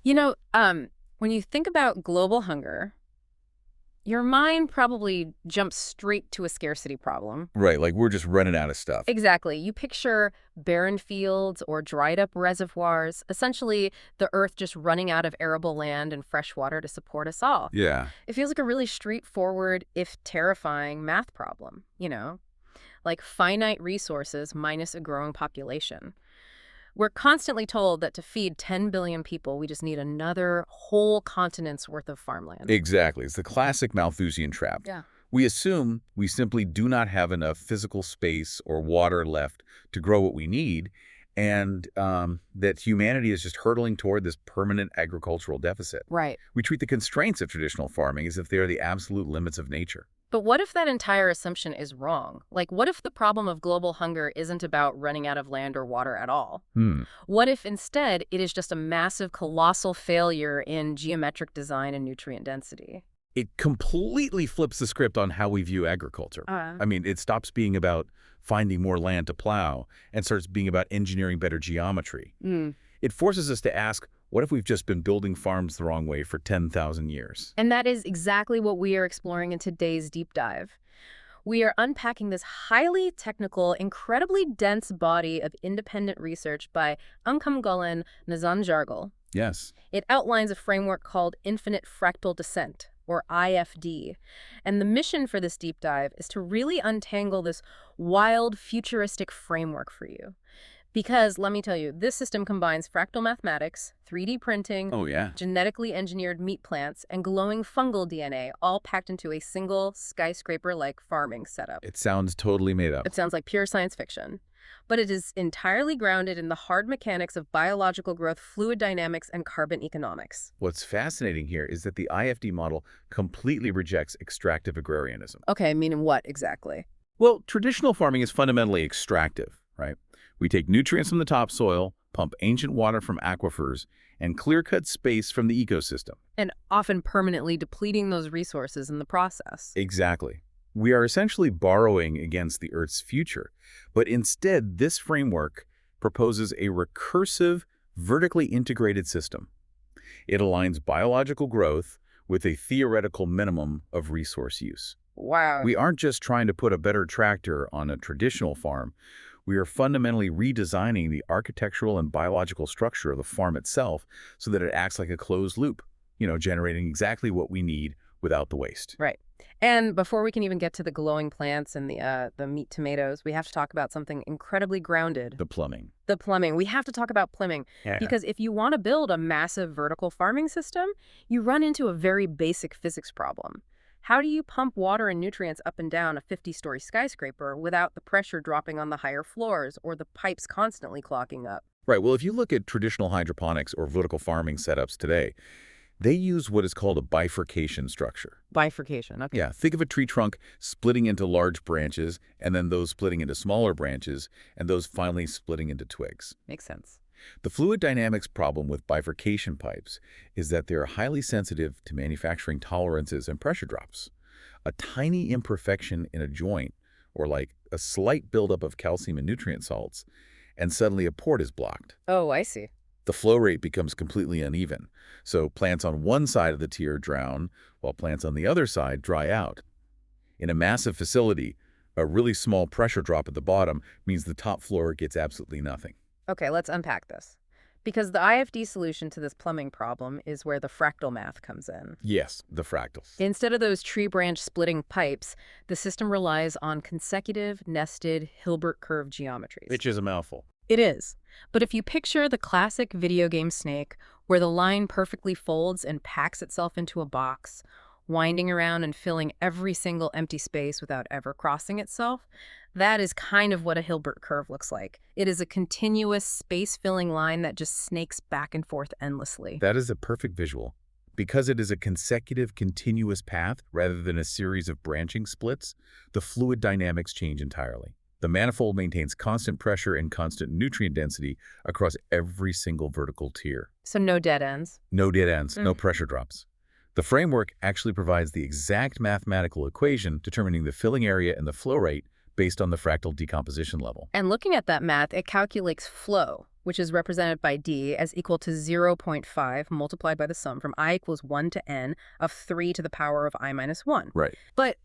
You know, when you think about global hunger, your mind probably jumps straight to a scarcity problem. Right, like we're just running out of stuff. Exactly. You picture barren fields or dried up reservoirs, essentially the earth just running out of arable land and fresh water to support us all. Yeah. It feels like a really straightforward, if terrifying, math problem, like finite resources minus a growing population. We're constantly told that to feed 10 billion people, we just need another whole continent's worth of farmland. Exactly. It's the classic Malthusian trap. Yeah. We assume we simply do not have enough physical space or water left to grow what we need, and that humanity is just hurtling toward this permanent agricultural deficit. Right. We treat the constraints of traditional farming as if they are the absolute limits of nature. But what if that entire assumption is wrong? Like, what if the problem of global hunger isn't about running out of land or water at all? What if instead it is just a massive, colossal failure in geometric design and nutrient density? It completely flips the script on how we view agriculture. I mean, it stops being about finding more land to plow and starts being about engineering better geometry. It forces us to ask, what if we've just been building farms the wrong way for 10,000 years? And that is exactly what we are exploring in today's deep dive. We are unpacking this highly technical, incredibly dense body of independent research by Angkam Nazanjargal. Yes. It outlines a framework called Infinite Fractal Descent, or IFD. And the mission for this deep dive is to really untangle this wild, futuristic framework for you. Because, let me tell you, this system combines fractal mathematics, 3D printing, genetically engineered meat plants, and glowing fungal DNA, all packed into a single skyscraper-like farming setup. It sounds totally made up. It sounds like pure science fiction. But it is entirely grounded in the hard mechanics of biological growth, fluid dynamics, and carbon economics. What's fascinating here is that the IFD model completely rejects extractive agrarianism. Okay, meaning what exactly? Well, traditional farming is fundamentally extractive, right? We take nutrients from the topsoil, pump ancient water from aquifers, and clear-cut space from the ecosystem. And often permanently depleting those resources in the process. Exactly. We are essentially borrowing against the Earth's future, but instead this framework proposes a recursive, vertically integrated system. It aligns biological growth with a theoretical minimum of resource use. Wow. We aren't just trying to put a better tractor on a traditional farm. We are fundamentally redesigning the architectural and biological structure of the farm itself so that it acts like a closed loop, generating exactly what we need without the waste. Right. And before we can even get to the glowing plants and the meat tomatoes, we have to talk about something incredibly grounded. The plumbing. The plumbing. We have to talk about plumbing. Yeah. Because if you want to build a massive vertical farming system, you run into a very basic physics problem. How do you pump water and nutrients up and down a 50-story skyscraper without the pressure dropping on the higher floors or the pipes constantly clogging up? Right. Well, if you look at traditional hydroponics or vertical farming setups today, they use what is called a bifurcation structure. Bifurcation, okay. Yeah, think of a tree trunk splitting into large branches, and then those splitting into smaller branches, and those finally splitting into twigs. Makes sense. The fluid dynamics problem with bifurcation pipes is that they are highly sensitive to manufacturing tolerances and pressure drops. A tiny imperfection in a joint, or like a slight buildup of calcium and nutrient salts, and suddenly a port is blocked. Oh, I see. The flow rate becomes completely uneven. So plants on one side of the tier drown, while plants on the other side dry out. In a massive facility, a really small pressure drop at the bottom means the top floor gets absolutely nothing. Okay, let's unpack this. Because the IFD solution to this plumbing problem is where the fractal math comes in. Yes, the fractals. Instead of those tree branch splitting pipes, the system relies on consecutive, nested Hilbert curve geometries. Which is a mouthful. It is. But if you picture the classic video game snake, where the line perfectly folds and packs itself into a box, winding around and filling every single empty space without ever crossing itself, that is kind of what a Hilbert curve looks like. It is a continuous space-filling line that just snakes back and forth endlessly. That is a perfect visual. Because it is a consecutive, continuous path rather than a series of branching splits, the fluid dynamics change entirely. The manifold maintains constant pressure and constant nutrient density across every single vertical tier. So no dead ends? No dead ends, no pressure drops. The framework actually provides the exact mathematical equation determining the filling area and the flow rate based on the fractal decomposition level. And looking at that math, it calculates flow, which is represented by D as equal to 0.5 multiplied by the sum from I equals 1 to n of 3 to the power of I minus 1. Right. But,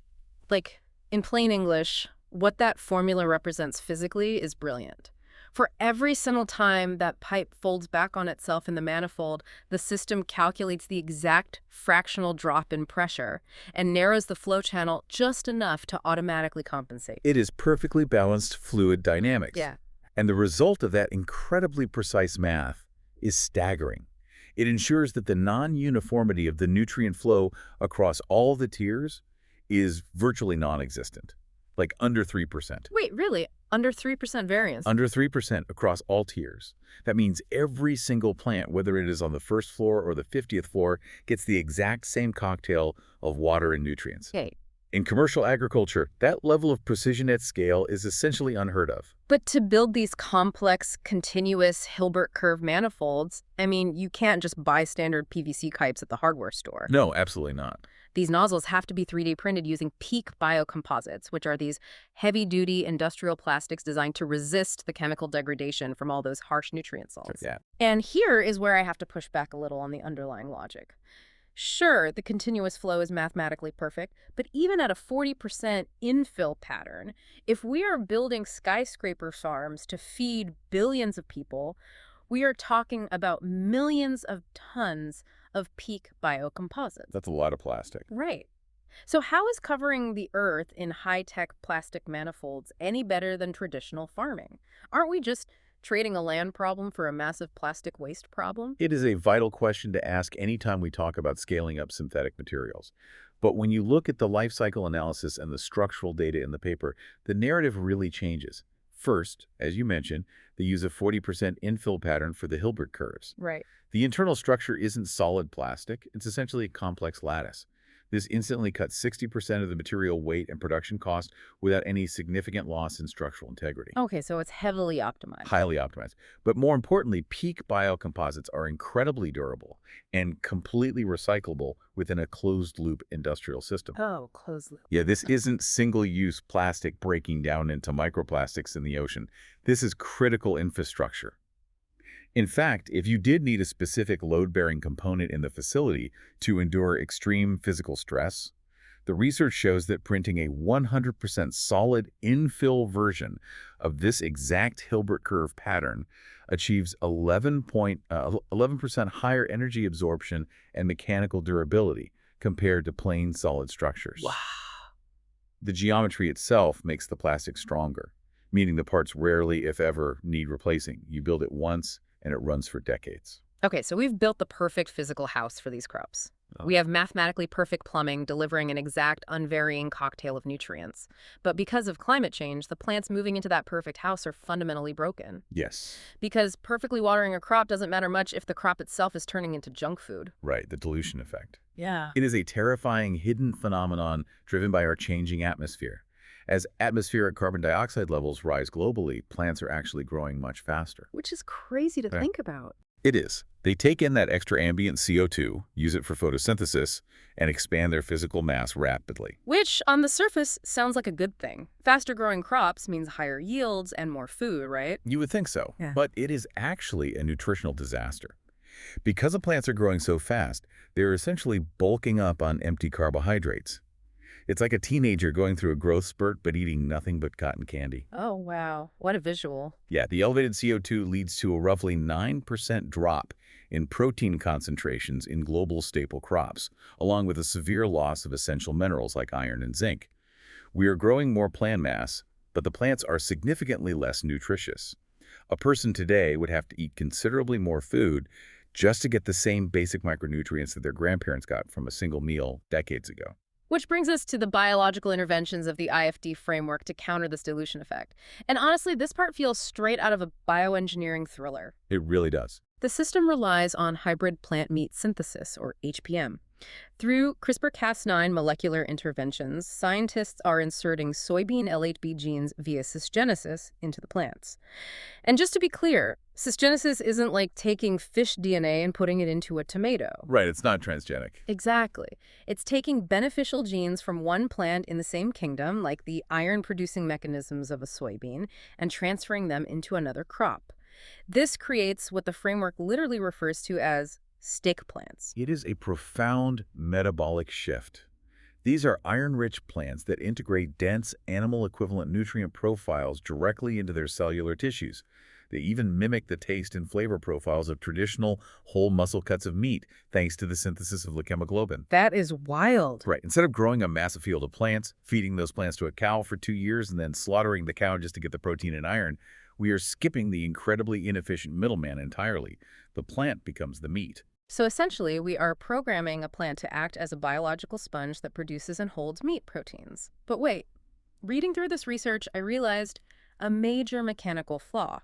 like, in plain English, what that formula represents physically is brilliant. For every single time that pipe folds back on itself in the manifold, the system calculates the exact fractional drop in pressure and narrows the flow channel just enough to automatically compensate. It is perfectly balanced fluid dynamics. Yeah. And the result of that incredibly precise math is staggering. It ensures that the non-uniformity of the nutrient flow across all the tiers is virtually non-existent, like under 3%. Wait, really? Under 3% variance? Under 3% across all tiers. That means every single plant, whether it is on the first floor or the 50th floor, gets the exact same cocktail of water and nutrients. Okay. In commercial agriculture, that level of precision at scale is essentially unheard of. But to build these complex, continuous Hilbert curve manifolds, I mean, you can't just buy standard PVC pipes at the hardware store. No, absolutely not. These nozzles have to be 3D printed using peak biocomposites, which are these heavy-duty industrial plastics designed to resist the chemical degradation from all those harsh nutrient salts. Yeah. And here is where I have to push back a little on the underlying logic. Sure, the continuous flow is mathematically perfect, but even at a 40% infill pattern, if we are building skyscraper farms to feed billions of people, we are talking about millions of tons of peak biocomposites. That's a lot of plastic. Right. So how is covering the Earth in high-tech plastic manifolds any better than traditional farming? Aren't we just trading a land problem for a massive plastic waste problem? It is a vital question to ask anytime we talk about scaling up synthetic materials. But when you look at the life cycle analysis and the structural data in the paper, the narrative really changes. First, as you mentioned, they use a 40% infill pattern for the Hilbert curves. Right. The internal structure isn't solid plastic. It's essentially a complex lattice. This instantly cuts 60% of the material weight and production cost without any significant loss in structural integrity. Okay, so it's heavily optimized. Highly optimized. But more importantly, peak biocomposites are incredibly durable and completely recyclable within a closed-loop industrial system. Oh, closed loop. Yeah, this isn't single-use plastic breaking down into microplastics in the ocean. This is critical infrastructure. In fact, if you did need a specific load-bearing component in the facility to endure extreme physical stress, the research shows that printing a 100% solid infill version of this exact Hilbert curve pattern achieves 11% higher energy absorption and mechanical durability compared to plain solid structures. Wow. The geometry itself makes the plastic stronger, meaning the parts rarely, if ever, need replacing. You build it once, and it runs for decades. Okay, so we've built the perfect physical house for these crops. We have mathematically perfect plumbing delivering an exact, unvarying cocktail of nutrients. But because of climate change, the plants moving into that perfect house are fundamentally broken. Yes. Because perfectly watering a crop doesn't matter much if the crop itself is turning into junk food. Right, the dilution effect. Yeah. It is a terrifying hidden phenomenon driven by our changing atmosphere. As atmospheric carbon dioxide levels rise globally, plants are actually growing much faster. Which is crazy to think about. It is. They take in that extra ambient CO2, use it for photosynthesis, and expand their physical mass rapidly. Which, on the surface, sounds like a good thing. Faster growing crops means higher yields and more food, right? You would think so, Yeah. but it is actually a nutritional disaster. Because the plants are growing so fast, they're essentially bulking up on empty carbohydrates. It's like a teenager going through a growth spurt but eating nothing but cotton candy. Oh, wow. What a visual. Yeah, the elevated CO2 leads to a roughly 9% drop in protein concentrations in global staple crops, along with a severe loss of essential minerals like iron and zinc. We are growing more plant mass, but the plants are significantly less nutritious. A person today would have to eat considerably more food just to get the same basic micronutrients that their grandparents got from a single meal decades ago. Which brings us to the biological interventions of the IFD framework to counter this dilution effect. And honestly, this part feels straight out of a bioengineering thriller. It really does. The system relies on hybrid plant meat synthesis, or HPM. Through CRISPR-Cas9 molecular interventions, scientists are inserting soybean L8B genes via cisgenesis into the plants. And just to be clear, cisgenesis isn't like taking fish DNA and putting it into a tomato. Right, it's not transgenic. Exactly. It's taking beneficial genes from one plant in the same kingdom, like the iron-producing mechanisms of a soybean, and transferring them into another crop. This creates what the framework literally refers to as steak plants. It is a profound metabolic shift. These are iron-rich plants that integrate dense animal-equivalent nutrient profiles directly into their cellular tissues. They even mimic the taste and flavor profiles of traditional whole muscle cuts of meat, thanks to the synthesis of hemoglobin. That is wild. Right. Instead of growing a massive field of plants, feeding those plants to a cow for 2 years, and then slaughtering the cow just to get the protein and iron, we are skipping the incredibly inefficient middleman entirely. The plant becomes the meat. So essentially, we are programming a plant to act as a biological sponge that produces and holds meat proteins. But wait, reading through this research, I realized a major mechanical flaw.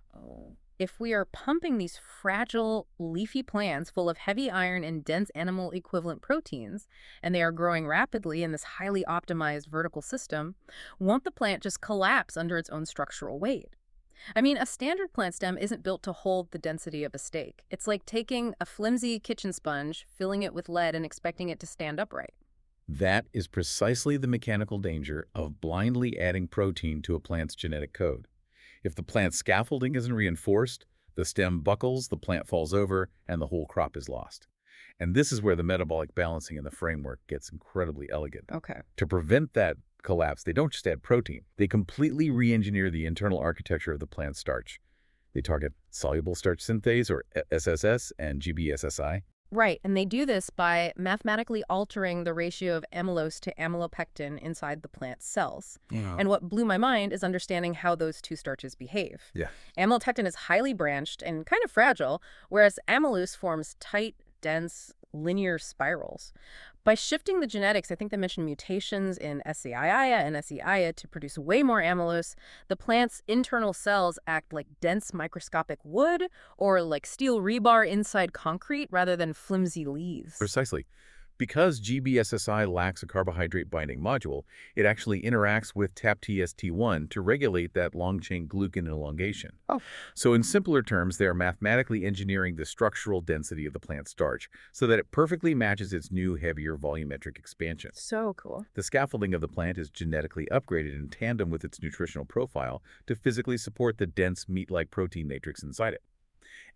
If we are pumping these fragile, leafy plants full of heavy iron and dense animal equivalent proteins, and they are growing rapidly in this highly optimized vertical system, won't the plant just collapse under its own structural weight? I mean, a standard plant stem isn't built to hold the density of a steak. It's like taking a flimsy kitchen sponge, filling it with lead, and expecting it to stand upright. That is precisely the mechanical danger of blindly adding protein to a plant's genetic code. If the plant's scaffolding isn't reinforced, the stem buckles, the plant falls over, and the whole crop is lost. And this is where the metabolic balancing in the framework gets incredibly elegant. Okay. To prevent that collapse, they don't just add protein. They completely re-engineer the internal architecture of the plant starch. They target soluble starch synthase, or SSS, and GBSSI. Right, and they do this by mathematically altering the ratio of amylose to amylopectin inside the plant cells. Yeah. And what blew my mind is understanding how those two starches behave. Yeah. Amylopectin is highly branched and kind of fragile, whereas amylose forms tight, dense, linear spirals. By shifting the genetics, I think they mentioned mutations in SCIA and SEIA to produce way more amylose, the plant's internal cells act like dense microscopic wood or like steel rebar inside concrete rather than flimsy leaves. Precisely. Because GBSSI lacks a carbohydrate-binding module, it actually interacts with TAP-TST1 to regulate that long-chain glucan elongation. Oh. So in simpler terms, they are mathematically engineering the structural density of the plant starch so that it perfectly matches its new, heavier volumetric expansion. So cool. The scaffolding of the plant is genetically upgraded in tandem with its nutritional profile to physically support the dense meat-like protein matrix inside it.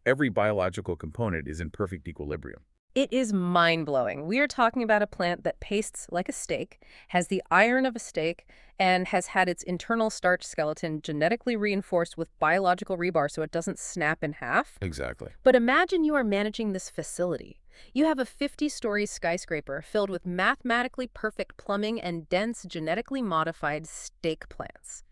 Every biological component is in perfect equilibrium. It is mind-blowing. We are talking about a plant that pastes like a steak, has the iron of a steak, and has had its internal starch skeleton genetically reinforced with biological rebar so it doesn't snap in half. Exactly. But imagine you are managing this facility. You have a 50-story skyscraper filled with mathematically perfect plumbing and dense genetically modified steak plants.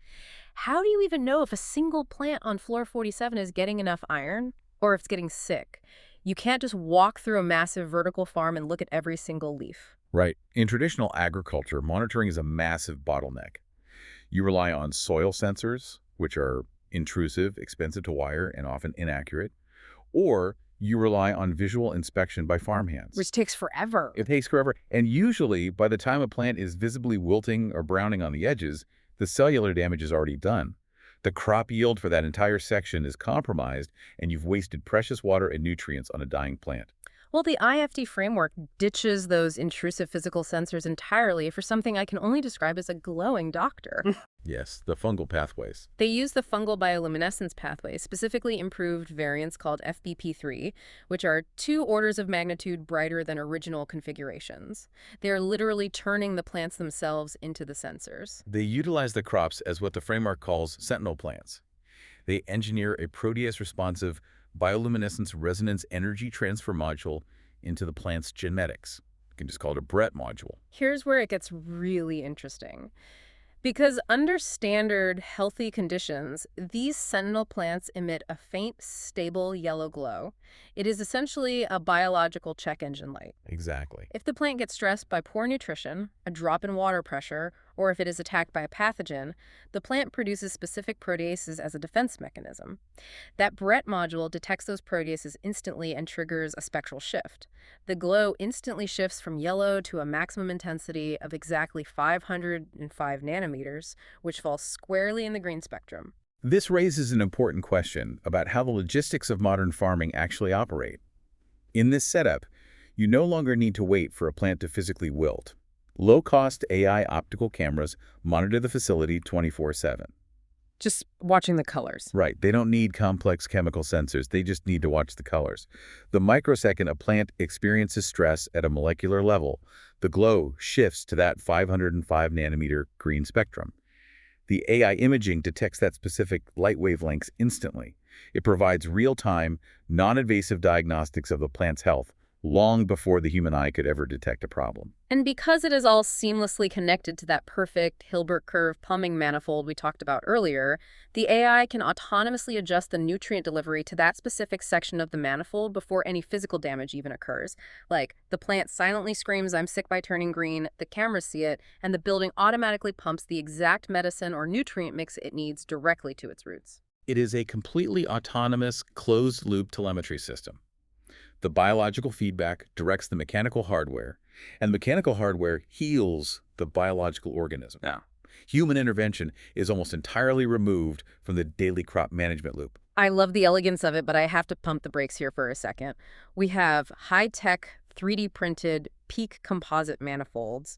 How do you even know if a single plant on floor 47 is getting enough iron or if it's getting sick? You can't just walk through a massive vertical farm and look at every single leaf. Right. In traditional agriculture, monitoring is a massive bottleneck. You rely on soil sensors, which are intrusive, expensive to wire, and often inaccurate, or you rely on visual inspection by farmhands. Which takes forever. It takes forever, and usually, by the time a plant is visibly wilting or browning on the edges, the cellular damage is already done. The crop yield for that entire section is compromised, and you've wasted precious water and nutrients on a dying plant. Well, the IFD framework ditches those intrusive physical sensors entirely for something I can only describe as a glowing doctor. Yes, the fungal pathways. They use the fungal bioluminescence pathway, specifically improved variants called FBP3, which are 2 orders of magnitude brighter than original configurations. They are literally turning the plants themselves into the sensors. They utilize the crops as what the framework calls sentinel plants. They engineer a protease-responsive bioluminescence resonance energy transfer module into the plant's genetics. You can just call it a BRET module. Here's where it gets really interesting. Because under standard, healthy conditions, these sentinel plants emit a faint, stable yellow glow. It is essentially a biological check engine light. Exactly. If the plant gets stressed by poor nutrition, a drop in water pressure, or if it is attacked by a pathogen, the plant produces specific proteases as a defense mechanism. That BRET module detects those proteases instantly and triggers a spectral shift. The glow instantly shifts from yellow to a maximum intensity of exactly 505 nanometers, which falls squarely in the green spectrum. This raises an important question about how the logistics of modern farming actually operate. In this setup, you no longer need to wait for a plant to physically wilt. Low-cost AI optical cameras monitor the facility 24/7. Just watching the colors. Right. They don't need complex chemical sensors. They just need to watch the colors. The microsecond a plant experiences stress at a molecular level, the glow shifts to that 505 nanometer green spectrum. The AI imaging detects that specific light wavelengths instantly. It provides real-time, non-invasive diagnostics of the plant's health long before the human eye could ever detect a problem. And because it is all seamlessly connected to that perfect Hilbert curve plumbing manifold we talked about earlier, the AI can autonomously adjust the nutrient delivery to that specific section of the manifold before any physical damage even occurs. Like, the plant silently screams, "I'm sick," by turning green, the cameras see it, and the building automatically pumps the exact medicine or nutrient mix it needs directly to its roots. It is a completely autonomous, closed-loop telemetry system. The biological feedback directs the mechanical hardware, and the mechanical hardware heals the biological organism. Yeah. Human intervention is almost entirely removed from the daily crop management loop. I love the elegance of it, but I have to pump the brakes here for a second. We have high-tech, 3D printed, peak composite manifolds.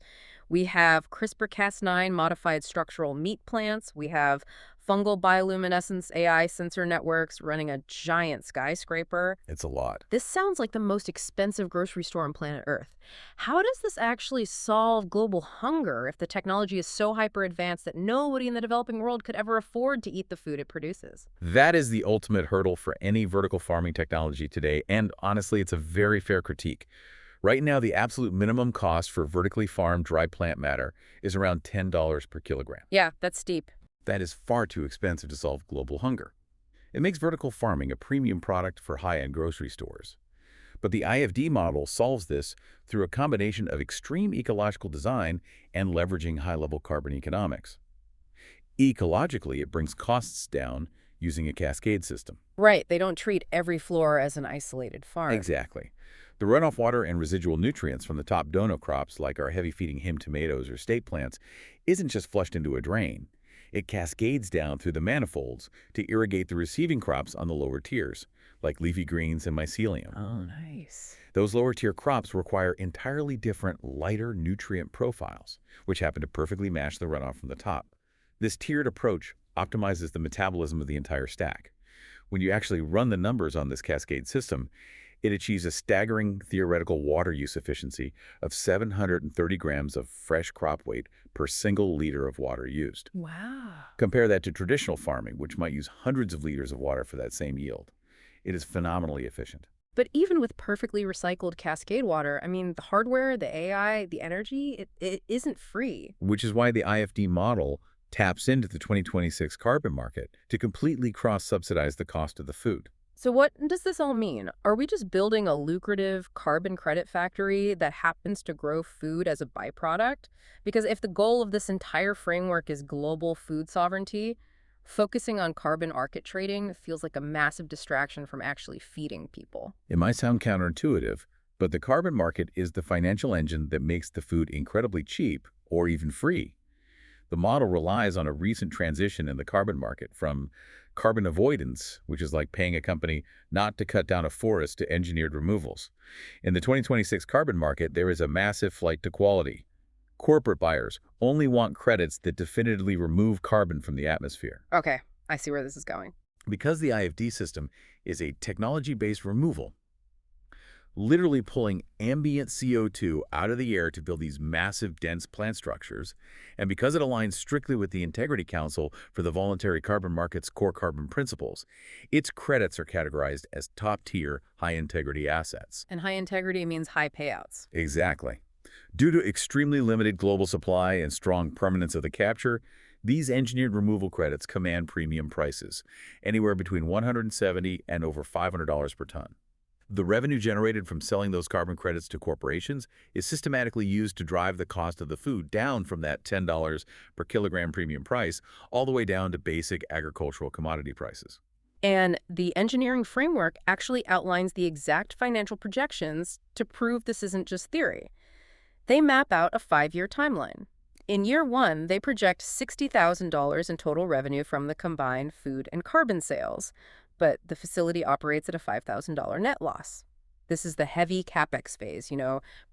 We have CRISPR-Cas9 modified structural meat plants. We have fungal bioluminescence AI sensor networks running a giant skyscraper. It's a lot. This sounds like the most expensive grocery store on planet Earth. How does this actually solve global hunger if the technology is so hyper-advanced that nobody in the developing world could ever afford to eat the food it produces? That is the ultimate hurdle for any vertical farming technology today, and honestly, it's a very fair critique. Right now, the absolute minimum cost for vertically farmed dry plant matter is around $10 per kilogram. Yeah, that's steep. That is far too expensive to solve global hunger. It makes vertical farming a premium product for high-end grocery stores. But the IFD model solves this through a combination of extreme ecological design and leveraging high-level carbon economics. Ecologically, it brings costs down using a cascade system. Right, they don't treat every floor as an isolated farm. Exactly. The runoff water and residual nutrients from the top dono crops, like our heavy-feeding Heme tomatoes or state plants, isn't just flushed into a drain. It cascades down through the manifolds to irrigate the receiving crops on the lower tiers, like leafy greens and mycelium. Oh, nice. Those lower-tier crops require entirely different, lighter nutrient profiles, which happen to perfectly match the runoff from the top. This tiered approach optimizes the metabolism of the entire stack. When you actually run the numbers on this cascade system, it achieves a staggering theoretical water use efficiency of 730 grams of fresh crop weight per single liter of water used. Wow. Compare that to traditional farming, which might use hundreds of liters of water for that same yield. It is phenomenally efficient. But even with perfectly recycled cascade water, I mean, the hardware, the AI, the energy, it isn't free. Which is why the IFD model taps into the 2026 carbon market to completely cross-subsidize the cost of the food. So what does this all mean? Are we just building a lucrative carbon credit factory that happens to grow food as a byproduct? Because if the goal of this entire framework is global food sovereignty, focusing on carbon market trading feels like a massive distraction from actually feeding people. It might sound counterintuitive, but the carbon market is the financial engine that makes the food incredibly cheap or even free. The model relies on a recent transition in the carbon market from carbon avoidance, which is like paying a company not to cut down a forest, to engineered removals. In the 2026 carbon market, there is a massive flight to quality. Corporate buyers only want credits that definitively remove carbon from the atmosphere. Okay, I see where this is going. Because the IFD system is a technology-based removal, literally pulling ambient CO2 out of the air to build these massive, dense plant structures, and because it aligns strictly with the Integrity Council for the Voluntary Carbon Market's core carbon principles, its credits are categorized as top-tier, high-integrity assets. And high integrity means high payouts. Exactly. Due to extremely limited global supply and strong permanence of the capture, these engineered removal credits command premium prices, anywhere between $170 and over $500 per ton. The revenue generated from selling those carbon credits to corporations is systematically used to drive the cost of the food down from that $10 per kilogram premium price all the way down to basic agricultural commodity prices. And the engineering framework actually outlines the exact financial projections to prove this isn't just theory. They map out a 5-year timeline. In year 1, they project $60,000 in total revenue from the combined food and carbon sales, but the facility operates at a $5,000 net loss. This is the heavy CapEx phase,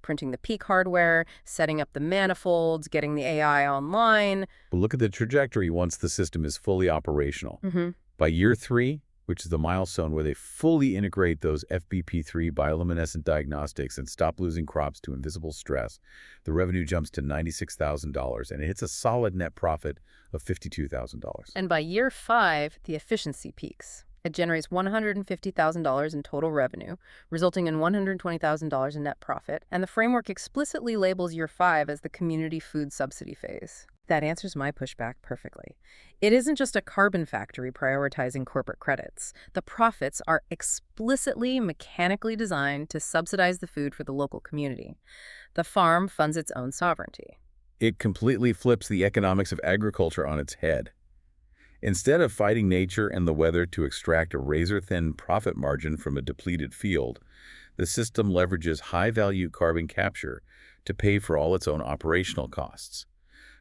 printing the peak hardware, setting up the manifolds, getting the AI online. But look at the trajectory once the system is fully operational. Hmm. By year 3, which is the milestone where they fully integrate those FBP3 bioluminescent diagnostics and stop losing crops to invisible stress, the revenue jumps to $96,000 and it hits a solid net profit of $52,000. And by year 5, the efficiency peaks. It generates $150,000 in total revenue, resulting in $120,000 in net profit, and the framework explicitly labels year 5 as the community food subsidy phase. That answers my pushback perfectly. It isn't just a carbon factory prioritizing corporate credits. The profits are explicitly mechanically designed to subsidize the food for the local community. The farm funds its own sovereignty. It completely flips the economics of agriculture on its head. Instead of fighting nature and the weather to extract a razor-thin profit margin from a depleted field, the system leverages high-value carbon capture to pay for all its own operational costs.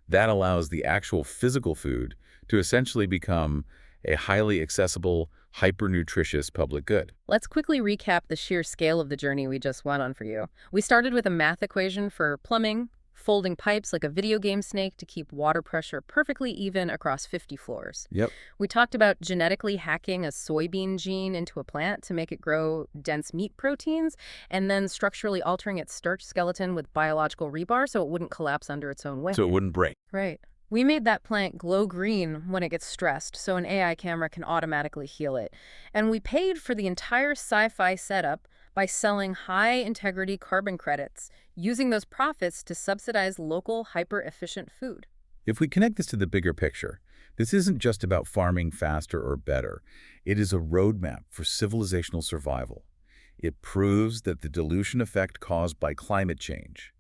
That allows the actual physical food to essentially become a highly accessible, hyper-nutritious public good. Let's quickly recap the sheer scale of the journey we just went on for you. We started with a math equation for plumbing, folding pipes like a video game snake to keep water pressure perfectly even across 50 floors. Yep. We talked about genetically hacking a soybean gene into a plant to make it grow dense meat proteins, and then structurally altering its starch skeleton with biological rebar so it wouldn't collapse under its own weight. So it wouldn't break. Right. We made that plant glow green when it gets stressed, so an AI camera can automatically heal it. And we paid for the entire sci-fi setup by selling high-integrity carbon credits, using those profits to subsidize local, hyper-efficient food. If we connect this to the bigger picture, this isn't just about farming faster or better. It is a roadmap for civilizational survival. It proves that the dilution effect caused by climate change,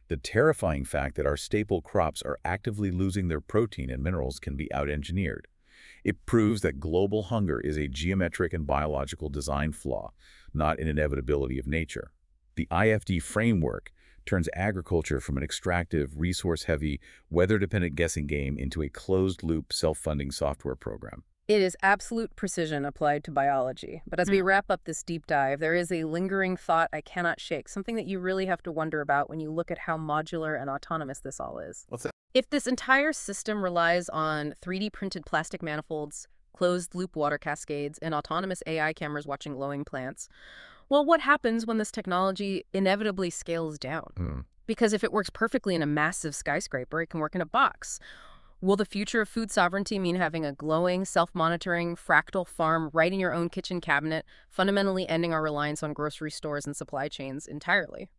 the terrifying fact that our staple crops are actively losing their protein and minerals, can be out-engineered. It proves that global hunger is a geometric and biological design flaw, not an inevitability of nature. The IFD framework turns agriculture from an extractive, resource-heavy, weather-dependent guessing game into a closed-loop, self-funding software program. It is absolute precision applied to biology. But as we wrap up this deep dive, there is a lingering thought I cannot shake, something that you really have to wonder about when you look at how modular and autonomous this all is. What's that? If this entire system relies on 3D printed plastic manifolds, closed-loop water cascades, and autonomous AI cameras watching glowing plants, well, what happens when this technology inevitably scales down? Because if it works perfectly in a massive skyscraper, it can work in a box. Will the future of food sovereignty mean having a glowing, self-monitoring, fractal farm right in your own kitchen cabinet, fundamentally ending our reliance on grocery stores and supply chains entirely?